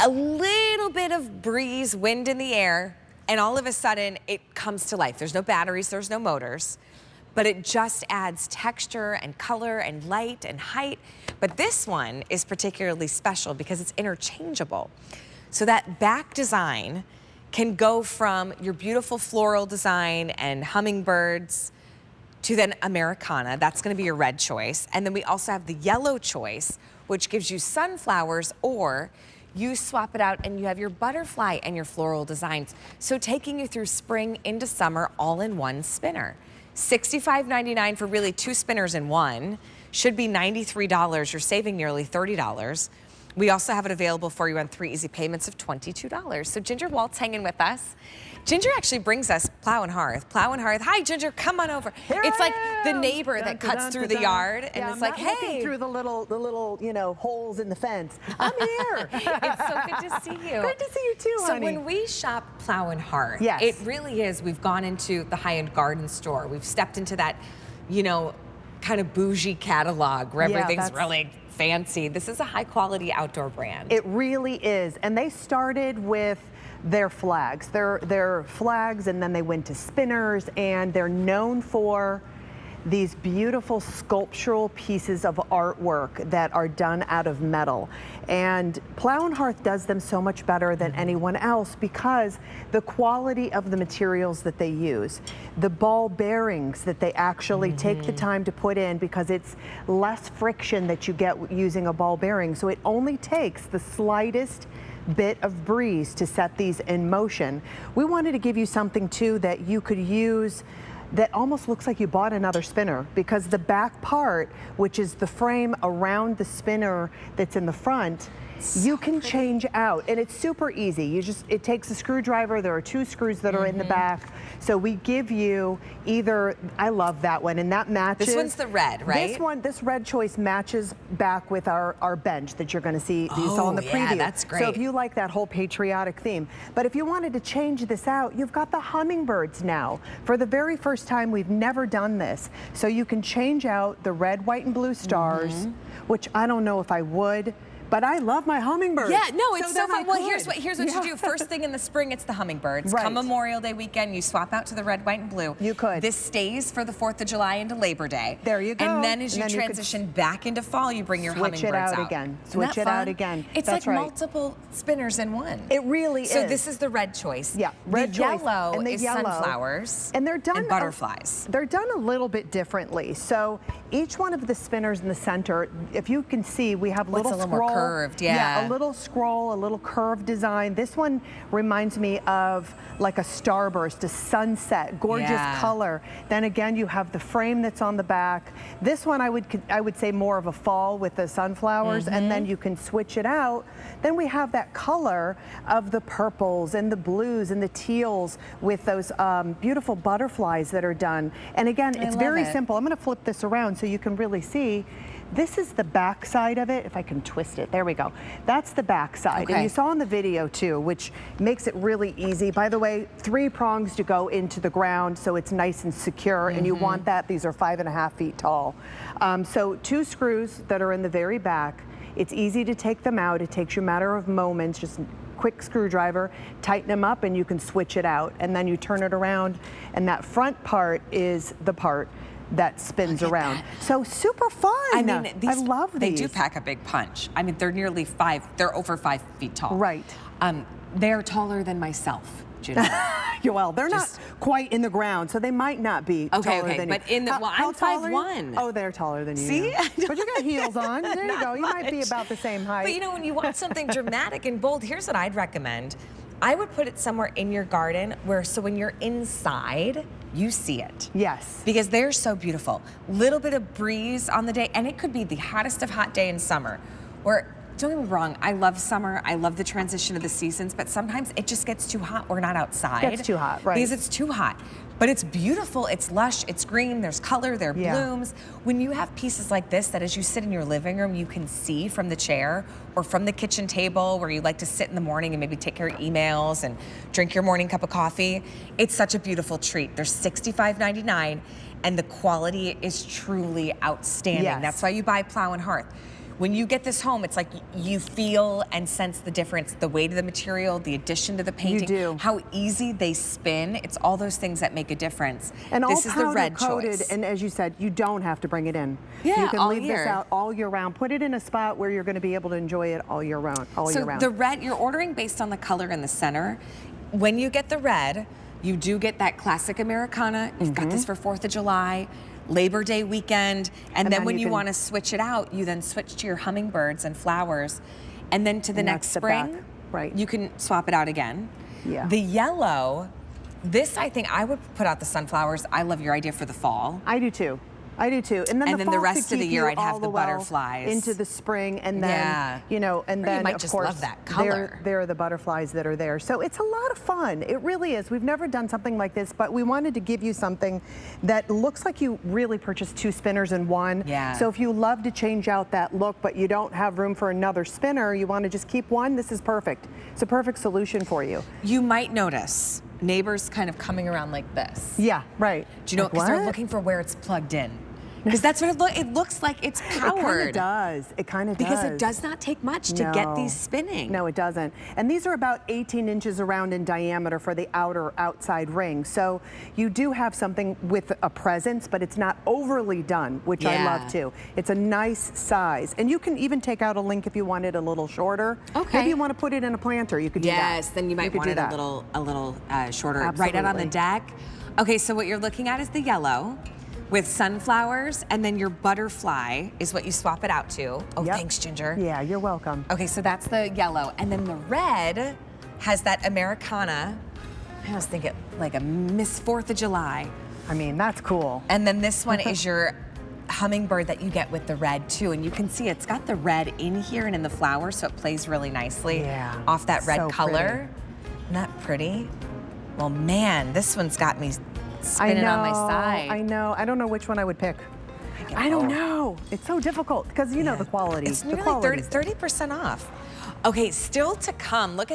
A little bit of breeze, wind in the air, and all of a sudden it comes to life. There's no batteries, there's no motors, but it just adds texture and color and light and height. But this one is particularly special because it's interchangeable. So that back design can go from your beautiful floral design and hummingbirds to then Americana. That's gonna be your red choice. And then we also have the yellow choice, which gives you sunflowers, or you swap it out and you have your butterfly and your floral designs. So taking you through spring into summer all in one spinner. $65.99 for really 2 spinners in one. Should be $93. You're saving nearly $30. We also have it available for you on 3 easy payments of $22. So Ginger Walt's hanging with us. Ginger actually brings us Plow and Hearth. Plow and Hearth. Hi, Ginger, come on over. It's like the neighbor that cuts through the yard, and it's like, hey. Through the little, you know, holes in the fence. I'm here. It's so good to see you. Good to see you too, So honey. when we shop Plow and Hearth, yes, it really is. We've gone into the high-end garden store. We've stepped into that, you know, kind of bougie catalog where everything's really fancy. This is a high-quality outdoor brand. It really is, and they started with their flags. Their flags, and then they went to spinners, and they're known for these beautiful sculptural pieces of artwork that are done out of metal. And Plow and Hearth does them so much better than anyone else because the quality of the materials that they use, the ball bearings that they actually take the time to put in, because it's less friction that you get using a ball bearing. So it only takes the slightest bit of breeze to set these in motion. We wanted to give you something too that you could use that almost looks like you bought another spinner, because the back part, which is the frame around the spinner that's in the front, you can change out, and it's super easy. It takes a screwdriver. There are 2 screws that are in the back. So we give you either, I love that one, and that matches. This one's the red, right? This red choice matches back with our bench that you're gonna see, you saw in the preview. Yeah, that's great. So if you like that whole patriotic theme. But if you wanted to change this out, you've got the hummingbirds now. For the very first time, we've never done this. So you can change out the red, white, and blue stars, which I don't know if I would, but I love my hummingbirds. Yeah, no, it's so fun. Well, here's what you do. First thing in the spring, it's the hummingbirds. Right. Come Memorial Day weekend, you swap out to the red, white, and blue. You could. This stays for the 4th of July into Labor Day. There you go. And then as you transition back into fall, you bring your hummingbirds out. Switch it out again. Switch it out again. It's like multiple spinners in one. It really is. So this is the red choice. Yeah, red choice. Yellow and the is yellow. sunflowers. And they're done. And butterflies. They're done a little bit differently. So each one of the spinners in the center, if you can see, we have little scroll. More curved, a little scroll, a little curved design. This one reminds me of like a starburst, a sunset, gorgeous color. Then again, you have the frame that's on the back. This one I would say more of a fall with the sunflowers, and then you can switch it out. Then we have that color of the purples and the blues and the teals with those beautiful butterflies that are done. And again, it's very simple. I'm going to flip this around so you can really see. This is the back side of it. If I can twist it, there we go. That's the back side. And you saw in the video too, which makes it really easy. By the way, 3 prongs to go into the ground so it's nice and secure, and you want that. These are 5.5 feet tall. So 2 screws that are in the very back. It's easy to take them out. It takes you a matter of moments, just quick screwdriver, tighten them up, and you can switch it out. And then you turn it around, and that front part is the part that spins around. So super fun. I mean, I love these. They do pack a big punch. I mean, they're they're over 5 feet tall. Right. They're taller than myself, Judy. Well, they're not quite in the ground, so they might not be taller than you. But in the, I'm 5'1". Oh, they're taller than you. See? But you got heels on. There you go. You might be about the same height. But you know, when you want something dramatic and bold, here's what I'd recommend. I would put it somewhere in your garden so when you're inside, you see it. Yes. Because they're so beautiful. Little bit of breeze on the day, and it could be the hottest of hot day in summer, where, don't get me wrong, I love summer, I love the transition of the seasons, but sometimes it just gets too hot. We're not outside. It's too hot, right. Because it's too hot. But it's beautiful, it's lush, it's green, there's color, there are blooms. When you have pieces like this that as you sit in your living room, you can see from the chair or from the kitchen table where you like to sit in the morning and maybe take care of emails and drink your morning cup of coffee, it's such a beautiful treat. They're $65.99 and the quality is truly outstanding. That's why you buy Plow and Hearth. when you get this home, it's like you feel and sense the difference, the weight of the material, the addition to the painting, do. how easy they spin. It's all those things that make a difference. And this all is the powder red coated, choice. and as you said, you don't have to bring it in. Yeah, you can all leave year. this out all year round. Put it in a spot where you're going to be able to enjoy it all year round. So the red, you're ordering based on the color in the center. When you get the red, you do get that classic Americana. You've got this for 4th of July, Labor Day weekend, and then when you want to switch it out, you then switch to your hummingbirds and flowers, and then to the next spring, right? You can swap it out again. Yeah. The yellow, this I think I would put out the sunflowers. I love your idea for the fall. I do too. I do too. And then the rest of the year I'd have the butterflies. into the spring, and then, you know, and then you might of just course love that color. there are the butterflies that are there. So it's a lot of fun. It really is. We've never done something like this, but we wanted to give you something that looks like you really purchased 2 spinners in one. Yeah. So if you love to change out that look, but you don't have room for another spinner, you want to just keep one, this is perfect. It's a perfect solution for you. You might notice neighbors kind of coming around like this. Yeah, right. Do you know, because they're looking for where it's plugged in. Because that's what it looks like. It's powered. It kind of does. It kind of does. Because it does not take much to get these spinning. No, it doesn't. And these are about 18 inches around in diameter for the outside ring. So you do have something with a presence, but it's not overly done, which I love too. It's a nice size. And you can even take out a link if you want it a little shorter. Okay. Maybe you want to put it in a planter. You could do that. Yes, then you might want it a little shorter. Right out on the deck. Okay, so what you're looking at is the yellow with sunflowers, and then your butterfly is what you swap it out to. Oh, thanks, Ginger. Yeah, you're welcome. Okay, so that's the yellow. And then the red has that Americana. I was thinking like a Miss 4th of July. I mean, that's cool. And then this one is your hummingbird that you get with the red too. And you can see it's got the red in here and in the flower, so it plays really nicely off that red color. Isn't that pretty? Well, man, this one's got me spinning on my side. I know. I don't know which one I would pick. I don't know. It's so difficult because you know the quality. It's nearly 30% off. Okay, still to come. Look at